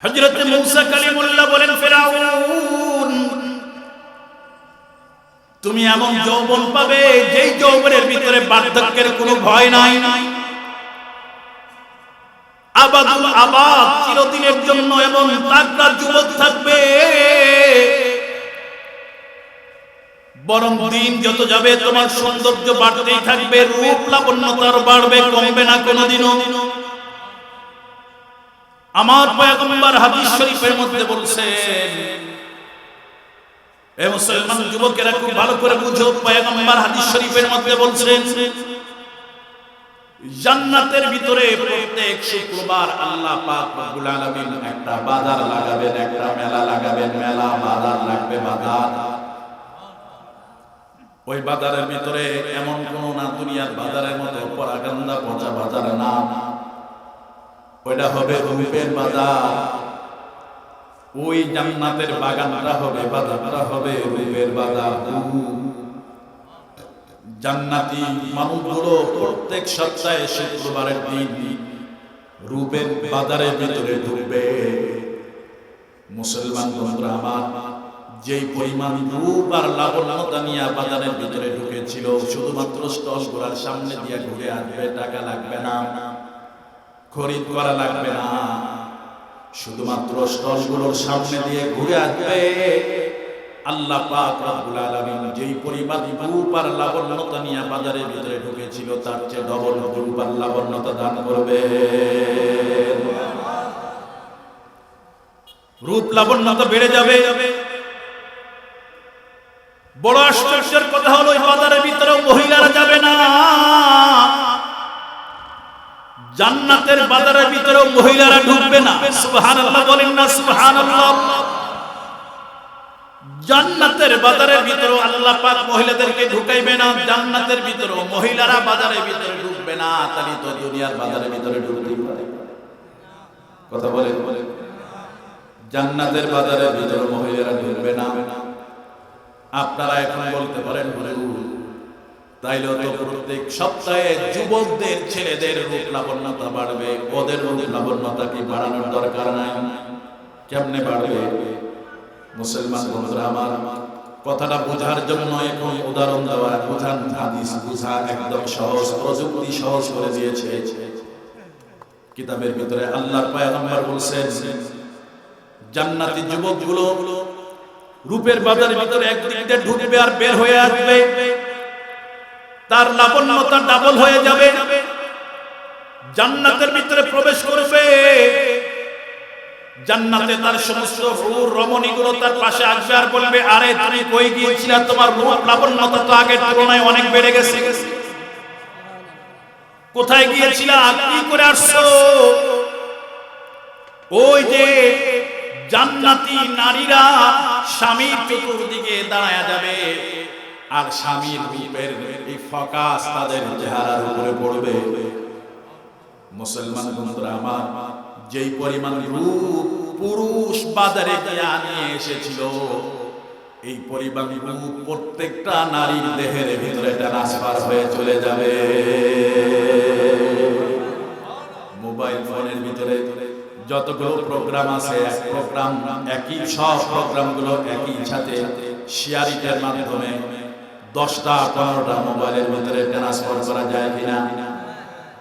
হযরত মূসা কালিমুল্লাহ বলেন, ফিরাউন তুমি এমন যৌবন পাবে যেই যৌবনের ভিতরে বার্ধক্যের কোনো ভয় নাই, আবাদুল আবাদ চিরদিনের জন্য এমন তাগড়া যুবক থাকবে, বরং দিন যত যাবে তোমার সৌন্দর্য বাড়তেই থাকবে, রূপ লাবণ্যতার বাড়বে, কমবে না কোনোদিনও। আমার পয়গম্বর হাদিস শরীফের মধ্যে বলছেন, এ মুসলমান যুবকেরা খুব ভালো করে বুঝো, পয়গম্বর হাদিস শরীফের মধ্যে বলছেন জান্নাতের ভিতরে প্রত্যেক শুক্রবার আল্লাহ পাক রব্বুল আলামিন একটা বাজার লাগাবেন, একটা মেলা লাগাবেন, মেলা বাজার লাগবে বাজার। ওই বাজারের ভিতরে এমন কোন না দুনিয়ার বাজারের মতো পরাগান্দা পচা বাজার না, ওইটা হবে রূপের বাজার। ওই জান্নাতের বাগানটা হবে, বাজারটা হবে রূপের বাজার। জান্নাতি মানুষগুলো প্রত্যেক সপ্তাহে শুক্রবারের দিন রূপের বাজারের ভিতরে ঢুকবে। মুসলমান বন্ধুরা আমার, যেই পরিমাণ রূপ আর লাবণ্যতা নিয়ে বাজারের ভিতরে ঢুকেছিল, শুধুমাত্র স্টল গুলার সামনে দিয়ে ঘুরে আসবে, টাকা লাগবে না, খরিদ করা লাগবে না, শুধুমাত্র স্টল গুলোর সামনে দিয়ে ঘুরে আসবে। আল্লাহ পাক রব্বুল আলামিন যেই পরিমাণ রূপ আর লাবণ্যতা নিয়ে বাজারের ভিতরে ঢুকেছিল তার চেয়ে ডবল রূপ আর লাবণ্যতা দান করবে। রূপ লাবণ্যতা বেড়ে যাবে। বড় আশ্চর্যের কথা হলো, এই বাজারের ভিতরে মহিলারা যাবে না। জান্নাতের বাজারের ভিতরে মহিলারা ঢুকবে না। সুবহানাল্লাহ বলেন না সুবহানাল্লাহ। জান্নাতের বাজারের ভিতরে আল্লাহ পাক মহিলাদেরকে ঢুকাইবে না, জান্নাতের ভিতরে মহিলারা বাজারের ভিতরে ঢুকবে না। তাহলে তো দুনিয়ার বাজারের ভিতরে ঢুকতে পারে। কথা বলে জান্নাতের বাজারের ভিতরে মহিলারা ঢুকবে না। আপনারা এখন বলতে পারেন, তাইলে তো প্রত্যেক সপ্তাহে যুবকদের ছেলেদের রূপ লাবণ্যতা বাড়বে, ওদের রূপ লাবণ্যতা কি বাড়ানোর দরকার নাই? কেমনে বাড়বে? মুসলমান বন্ধুরা আমার, কথাটা বোঝার জন্য এখন উদাহরণ দেওয়া, বোঝান হাদিস বোঝা একদম সহজ, প্রযুক্তি সহজ করে দিয়েছে। কিতাবের ভিতরে আল্লাহর পয়গম্বর বলছেন, জান্নাতি যুবকগুলো রূপের বাজারের ভিতরে একদিক দিয়ে ঢুকবে আর বের হয়ে আসবে, তার লাবণ্যতা ডাবল হয়ে যাবে। জান্নাতের ভিতরে প্রবেশ করবে, জান্নাতে তার সমস্ত হুর রমণীগুলো তার পাশে আসবে আর বলবে, আরে তুমি কই গিয়েছিলে? তোমার রূপ লাবণ্যতা তো আগের তুলনায় অনেক বেড়ে গেছে, কোথায় গিয়েছিলা? কি করে আসছো? ওই যে জান্নাতি নারীরা স্বামীর চতুর্দিকে দাঁড়ায় যাবে আর স্বামীর রূপের এই ফোকাস তাদের চেহারার উপরে পড়বে। মুসলমান বন্ধুরা আমার, যেই পরিমাণ রূপ পুরুষ বাজারে গিয়ে নিয়ে এসেছিল, এই পরিমাণ রূপ প্রত্যেকটা নারীর দেহের ভিতরে ট্রান্সফার হয়ে চলে যাবে। মোবাইল ফোনের ভিতরে যতগুলো প্রোগ্রাম আছে, এক প্রোগ্রাম একই, সব প্রোগ্রামগুলো একই সাথে শেয়ারিংয়ের মাধ্যমে 10টা 15টা মোবাইলের ভিতরে ট্রান্সফার করা যায় কিনা?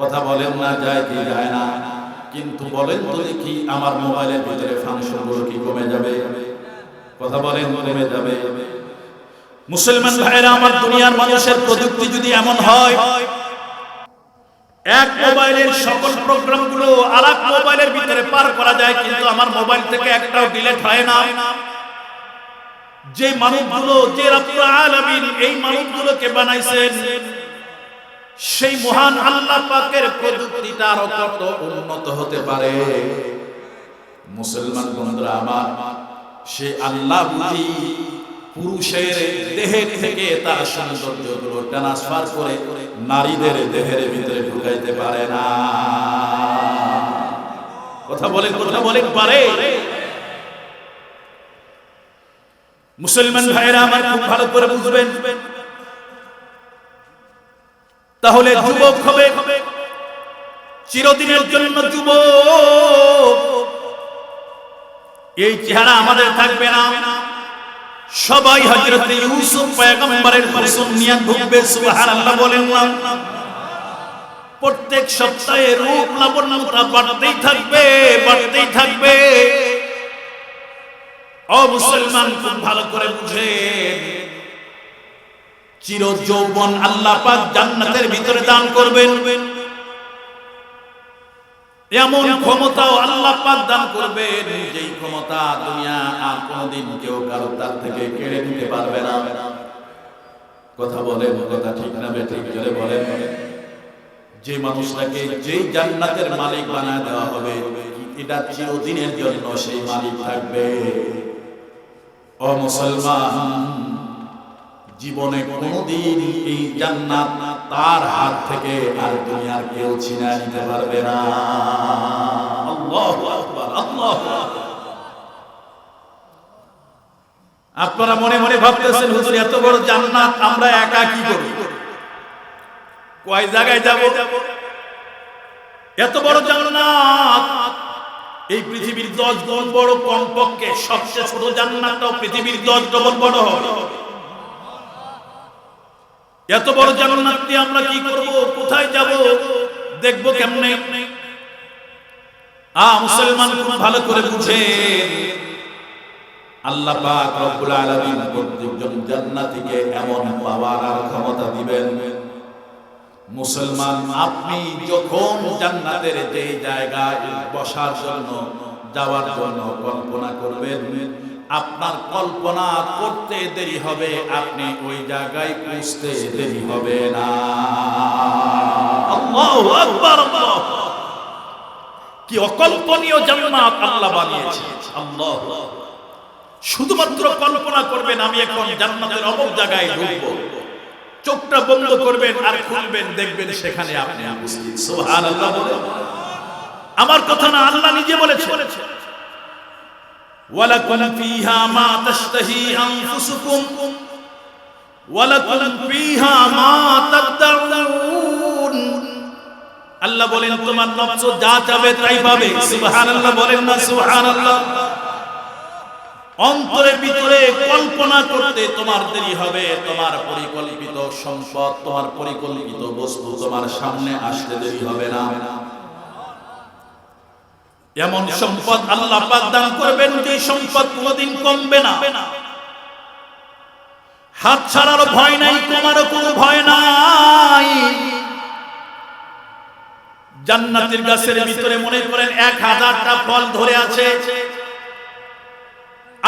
কথা বলেন না, যায় কি যায় না? কিন্তু বলেন তো দেখি, আমার মোবাইলের ভিতরে ফাংশনগুলো কি কমে যাবে? কথা বলেন, কমে যাবে। মুসলমান ভাইরা আমার, দুনিয়ার মানুষের প্রযুক্তি যদি এমন হয়, এক মোবাইলের সকল প্রোগ্রামগুলো আরেক মোবাইলের ভিতরে পার করা যায়, কিন্তু আমার মোবাইল থেকে একটাও ডিলিট হয় না। যে মানুষগুলো, যে রব্বুল আলামিন এই মানুষগুলোকে বানাইছেন, সেই মহান আল্লাহ পাকের প্রযুক্তিটা আরো কত উন্নত হতে পারে। মুসলমান বন্ধুরা আমার, সে আল্লাহ বুঝি পুরুষের দেহের থেকে তার সৌন্দর্যগুলো ট্রান্সফার করে নারীদের দেহের ভিতরে ঢুকাইতে পারে না। কথা বলেন পারে? মুসলমান ভাইরা আমার, খুব ভালো করে বুঝবেন। তাহলে যুবক হবে চিরদিনের জন্য যুবক, এই চেহারা আমাদের থাকবে না। সবাই হযরত ইউসুফ পয়গম্বরের কুসুম নিয়ে ঢুকবে, সুবহানাল্লাহ বলেন না। প্রত্যেক সপ্তাহে রূপ লাবণ্যতা বাড়তেই থাকবে, বাড়তেই থাকবে। ও মুসলমান, খুব ভালো করে বুঝেন, চির যৌবন আল্লাহ পাক জান্নাতের ভিতরে দান করবেন। এমন ক্ষমতাও আল্লাহ পাক দান করবেন, যেই ক্ষমতা দুনিয়া আর কোনদিন কেউ কারো তার থেকে কেড়ে নিতে পারবে না। কথা বলেন, কথা ঠিক না বেঠিক জোরে বলেন। যে মানুষটাকে যেই জান্নাতের মালিক বানায় দেওয়া হবে, এটা চিরদিনের জন্য সেই মালিক থাকবে। ও মুসলমান, জীবনে কোনদিন এই জান্নাত তার হাত থেকে আর দুনিয়ার কেউ ছিনিয়ে নিতে পারবে না। আল্লাহু আকবার, আল্লাহু আকবার। আপনারা মনে মনে ভাবতেছেন, হুজুর এত বড় জান্নাত আমরা একা কি করব? কয় জায়গায় যাব? এত বড় জান্নাত, এই পৃথিবীর 10 গুণ বড়, কমপক্ষে সবচেয়ে ছোট জান্নাতটাও পৃথিবীর 10 ডবল বড় হবে। এত বড় জান্নাত দিয়ে আমরা কি করব? কোথায় যাব? দেখব কেমনে? মুসলমান, খুব ভালো করে বুঝেন, আল্লাহ পাক রব্বুল আলামিন প্রত্যেকজন জান্নাতীকে এমন পাওয়ার আর ক্ষমতা দিবেন। মুসলমান, আপনি যখন জান্নাতের যে জায়গায় বসার জন্য, যাওয়ার জন্য কল্পনা করবেন, আপনার কল্পনা করতে দেরি হবে, আপনি ওই জায়গায় পৌঁছতে দেরি হবে না। আল্লাহু আকবার, আল্লাহু আকবার। কি অকল্পনীয় জান্নাত আল্লাহ বানিয়েছে! আল্লাহ, শুধুমাত্র কল্পনা করবেন আমি এখন জান্নাতের অমুক জায়গায় ঢুকবো, চোখটা বন্ধ করবেন আর খুলবেন, দেখবেন সেখানে আপনি উপস্থিত। সুবহানাল্লাহ বলেন। আমার কথা না, আল্লাহ নিজে বলেছে, ওয়ালাকুম ফিহা মা তাশতাহি আনফুসুকুম ওয়ালাকুম ফিহা মা তাদউন। আল্লাহ বলেন, তোমার নফস যা চাবে তাই পাবে। সুবহানাল্লাহ বলেন না, সুবহানাল্লাহ। অন্তরের ভিতরে কল্পনা করতে তোমার দেরি হবে, তোমার পরিকল্পিত সম্পদ, তোমার পরিকল্পিত বস্তু তোমার সামনে আসতে দেরি হবে না। এমন সম্পদ আল্লাহ পাক দান করবেন যে সম্পদ কোনদিন কমবে না। হাত ছাড়ার ভয় নাই, কমারও কোনো ভয় নাই। জান্নাতের গাছের ভিতরে মনে করেন 1000টা ফল ধরে আছে,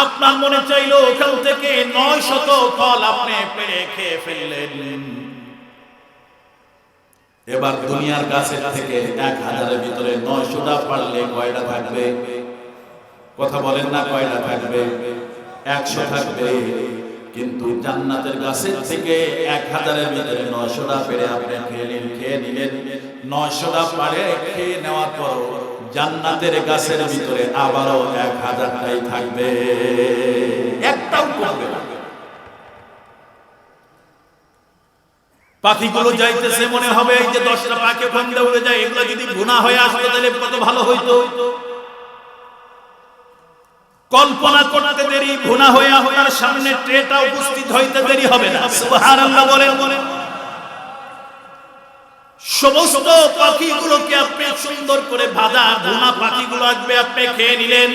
আপনার মনে চাইলো ওখান থেকে 900 ফল আপনি পেড়ে খেয়ে ফেললেন। এবার দুনিয়ার গাছের থেকে 1000-এর ভিতরে 900টা পারলে কয়টা থাকবে? কথা বলেন না, কয়টা থাকবে? 100 থাকবে। কিন্তু জান্নাতের গাছের থেকে 1000-এর ভিতরে 900টা পেড়ে আপনি খেয়ে নিলেন। 900টা পারে খেয়ে নেওয়ার পর জান্নাতের গাছের ভিতরে আবারও 1000টাই থাকবে, একটাও কমবে না। পাখিগুলো যাইতেছে, মনে হবে এই যে 10টা পাখি ওখান দিয়ে উড়ে যায়, এগুলো যদি গুনাহ হয়ে আসতো তাহলে কত ভালো হইতো। কল্পনা করতে দেরি, গুনাহ হয়ে আপনার সামনে ট্রেটা উপস্থিত হইতে দেরি হবে না। সুবহানাল্লাহ বলেন। সমস্ত পাখিগুলোকে আপনি সুন্দর করে ভাজা ভুনা পাখিগুলো আসবে, আপনি খেয়ে নিলেন।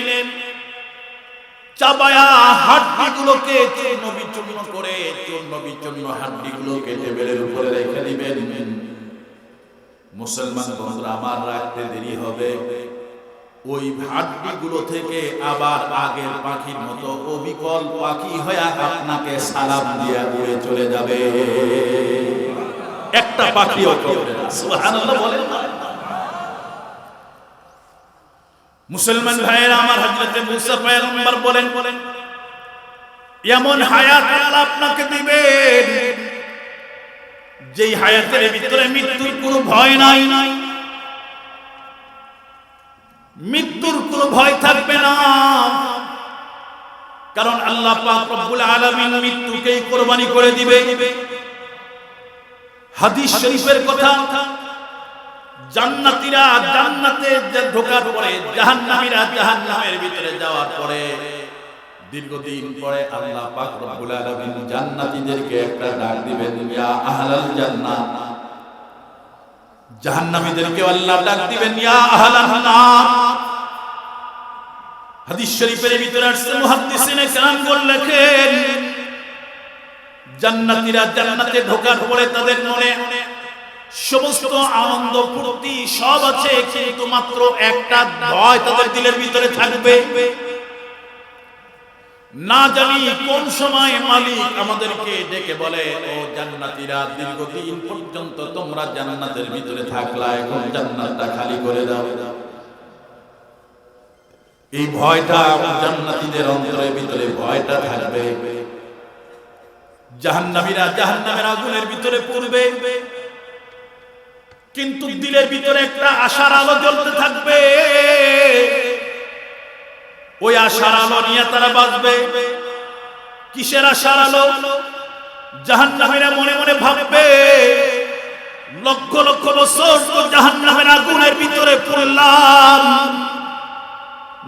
চাবায়া হাড্ডিগুলোকে চূর্ণ বিচূর্ণ করে, চূর্ণ বিচূর্ণ হাড্ডিগুলোকে টেবিলের উপরে রেখে দিবেন। মুসলমান বন্ধুরা আমার, রাখতে দেরি হবে। ওই হাড্ডিগুলো থেকে আবার আগের পাখির মতো অবিকল পাখি হয়ে আপনাকে সালাম দিয়ে উড়ে চলে যাবে। একটা পাখিও কমবে না। সুবহানাল্লাহ বলেন না। মুসলমান ভাইয়েরা আমার, হযরত মুসা পয়গম্বর বলেন, এমন হায়াত আল্লাহ আপনাকে দিবেন যেই হায়াতের ভিতরে মৃত্যুর কোনো ভয় নাই, মৃত্যুর কোনো ভয় থাকবে না। কারণ আল্লাহ পাক রব্বুল আলামিন মৃত্যুকেই কুরবানি করে দিবে। হাদিস শরীফের কথা, জান্নাতীরা জান্নাতে ঢোকার পরে জাহান্নামীরা জাহান্নামের ভিতরে যাওয়ার পরে দীর্ঘদিন পরে আল্লাহ পাক রব্বুল আলামিন জান্নাতীদেরকে একটা ডাক দিবেন, ইয়া আহলাল জান্নাহ। জাহান্নামীদেরকে আল্লাহ ডাক দিবেন, ইয়া আহলান নার। হাদিস শরীফের ভিতরে আসছে, মুহাদ্দিসিনে কেরাম লেখেন, জান্নাতীরা জান্নাতে ঢোকার পরে তাদের মনে সমস্ত আনন্দ ফুর্তি সব আছে, কিন্তু মাত্র একটা ভয় তাদের দিলের ভিতরে থাকবে, না জানি কোন সময় মালিক আমাদেরকে ডেকে বলে, ও জান্নাতীরা দীর্ঘদিন পর্যন্ত তোমরা জান্নাতের ভিতরে থাকলা, এখন জান্নাতটা খালি করে দাও। এই ভয়টা জান্নাতীদের অন্তরের ভিতরে ভয়টা থাকবে। জাহান্নামীরা জাহান্নামের আগুনের ভিতরে পড়বে, কিন্তু দিলের ভিতরে একটা আশার আলো জ্বলতে থাকবে। ওই আশার আলো নিয়ে তারা বাঁচবে। কিসের আশার আলো? জাহান্নামীরা মনে মনে ভাববে, লক্ষ লক্ষ বছর তো জাহান্নামের আগুনের ভিতরে পড়লাম,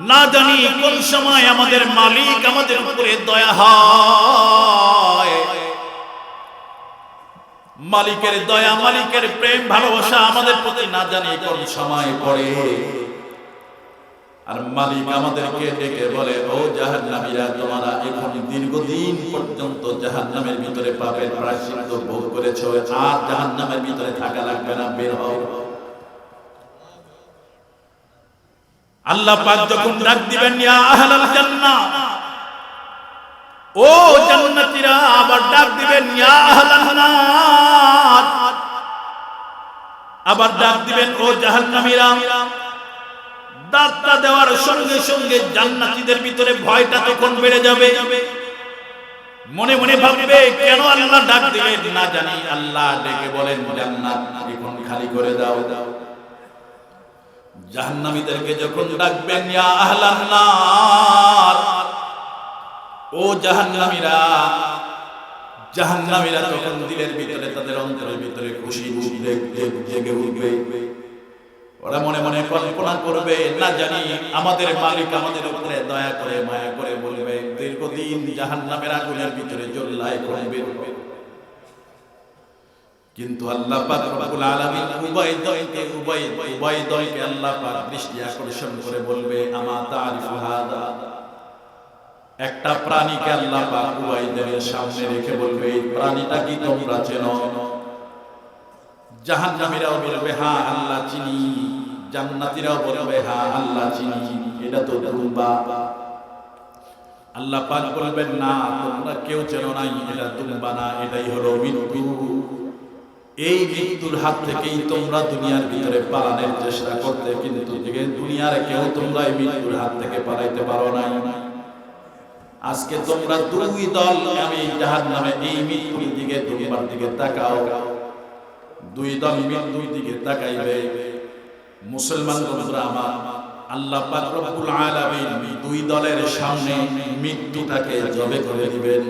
না জানি কোন সময় আমাদের মালিক আমাদের উপরে দয়া হয়। মালিকের দয়া, মালিকের প্রেম ভালোবাসা আমাদের প্রতি না জানি কোন সময় পড়ে। আর মালিক আমাদেরকে ডেকে বলে, ও জাহান্নামীরা, তোমরা এখন দীর্ঘদিন পর্যন্ত জাহান্নামের ভিতরে পাপের প্রায়শ্চিত্ত ভোগ করেছো, আর জাহান্নামের ভিতরে থাকা লাগবে না, বের হও। আল্লাহ পাক যখন ডাক দিবেন, ইয়া আহলাল জান্নাহ, ও জান্নাতীরা, আবার ডাক দিবেন, ইয়া আহলান নার, আবার ডাক দিবেন, ও জাহান্নামীরা। ডাকটা দেওয়ার সঙ্গে সঙ্গে জান্নাতীদের ভিতরে ভয়টা তখন বেড়ে যাবে। মনে মনে ভাববে, কেন আল্লাহ ডাক দিলেন, না জানি আল্লাহ ডেকে বলেন, জান্নাত এখন খালি করে দাও। জাহান্নামীদেরকে যখন ডাকবেন, ইয়া আহলান নার, ও জাহান্নামীরা, জাহান্নামীরা তখন দিলের ভিতরে তাদের অন্তরের ভিতরে খুশি জেগে উঠবে। ওরা মনে মনে কল্পনা করবে, না জানি আমাদের মালিক আমাদের উপরে দয়া করে মায়া করে বলবে, দীর্ঘদিন জাহান্নামের আগুনের ভিতরে জ্বলাই করবে। কিন্তু আল্লাহ পাক রব্বুল আলামিন উভয় দলকে আল্লাহ পাক দৃষ্টি আকর্ষণ করে বলবে, আমা তারিফু হাদা। একটা প্রাণীকে আল্লাহ পাক উভয়দের সামনে রেখে বলবে, এই প্রাণীটা কি তোমরা চেনো? জাহান্নামীরাও বলবে, হ্যাঁ আল্লাহ চিনি। জান্নাতীরাও বলবে, হ্যাঁ আল্লাহ চিনি, এটা তো দুম্বা। আল্লাহ পাক বলবেন, না, তোমরা কেউ চেনো নাই, এটা দুম্বা না, এটাই হলো মৃত্যু। এই মৃত্যুর হাত থেকেই তোমরা দুনিয়ার ভিতরে পালানোর চেষ্টা করতে, কিন্তু দুনিয়ার কেউ তোমরা এই মৃত্যুর হাত থেকে পালাইতে পারো নাই। আজকে তোমরা দুই দল, আমি জাহান্নামে এই মৃত্যুর দিকে দুনিয়ার দিকে তাকাও। দুই দল মৃত্যুর দিকে তাকাইবে। মুসলমান বন্ধুরা আমার, আল্লাহ পাক রব্বুল আলামিন দুই দলের সামনে মৃত্যুটাকে জবে করে দিবেন।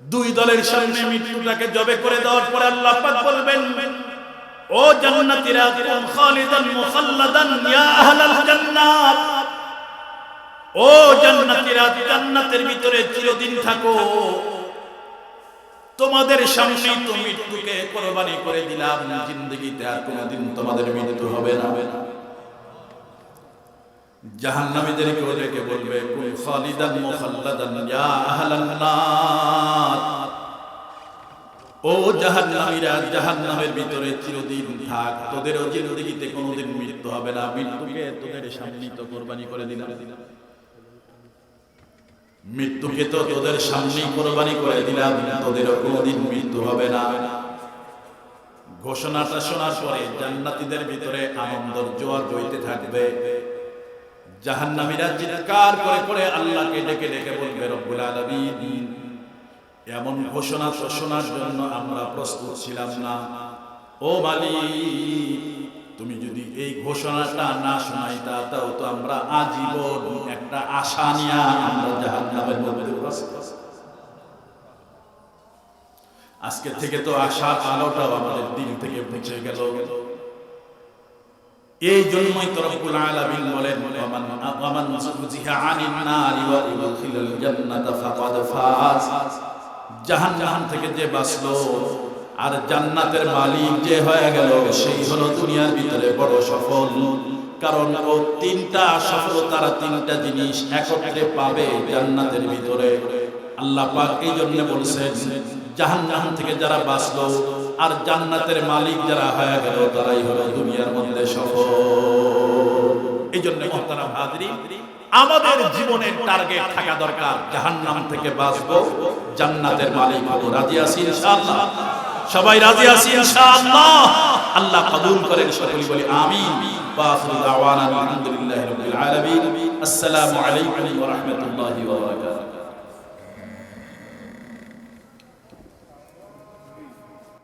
দুই দলের সামনে মৃত্যুটাকে জবে করে দেওয়ার পরে আল্লাহ পাক বলবেন, ও জান্নাতীরা, কুম খালিদান মুখাল্লাদান ইয়া আহলাল জান্নাত, ও জান্নাতীরা, জান্নাতের ভিতরে চিরদিন থাকো। তোমাদের সামনে তো মৃত্যুকে কুরবানি করে দিলাম, জিন্দেগিতে আর কোনোদিন তোমাদের মৃত্যু হবে না। জাহান্নামীদেরকে ওদেরকে বলবে, কুল খালিদান মুখাল্লাদান ইয়া আহলান নার, ও জাহান্নামীরা, জাহান্নামের ভিতরে চিরদিন থাক, তোদেরও জিন্দেগিতে কোনোদিন মৃত্যু হবে না, মৃত্যুকে তোদের সামনে তো কুরবানি করে দিলাম। মৃত্যুকে তো তোদের সামনেই কুরবানি করে দিলাম, তোদেরও কোনোদিন মৃত্যু হবে না। ঘোষণাটা শোনার পরে জান্নাতীদের ভিতরে আনন্দের জোয়ার বইতে থাকবে। জাহান্নামীরা চিৎকার করে করে আল্লাহকে ডেকে ডেকে বলবে, রব্বুল আলামিন, এমন ঘোষণা তো শোনার জন্য আমরা প্রস্তুত ছিলাম না। ও মালিক, তুমি যদি এই ঘোষণাটা না শোনাইতা, তাও তো আমরা আজীবন একটা আশা নিয়ে আমরা জাহান্নামের মধ্যে আজকে থেকে তো আশার আলোটাও আমাদের দিল থেকে মুছে গেল। এই জন্যই তো রব্বুল আলামিন বলেন ওয়ামান যুযিহা আনিন নারি ওয়া উদখিলাল জান্নাতা ফাকাদ ফাজ। জাহান্নাম থেকে যে বাঁচলো আর জান্নাতের মালিক যে হয়ে গেল সেই হলো দুনিয়ার ভিতরে বড় সফল। কারণ ও তিনটা সফলতার তিনটা জিনিস একত্রে পাবে জান্নাতের ভিতরে। আল্লাহ পাক এই জন্য বলছেন জাহান্নাম থেকে যারা বাঁচলো আর জান্নাতের মালিক যারা হয়ে গেল তারাই হলো দুনিয়ার মধ্যে সফল। এই জন্য মুহতারাম হাজরিন, আমাদের জীবনের টার্গেট থাকা দরকার জাহান্নাম থেকে বাঁচবো, জান্নাতের মালিক হব। রাজি আছি ইনশাআল্লাহ? সবাই রাজি আছি ইনশাআল্লাহ? আল্লাহ কবুল করেন, সকলে বলি আমিন। ওয়া আখিরু দাওয়ানা আলহামদুলিল্লাহি রাব্বিল আলামিন। আসসালামু আলাইকুম ওয়া রাহমাতুল্লাহি ওয়া বারাকাতুহু।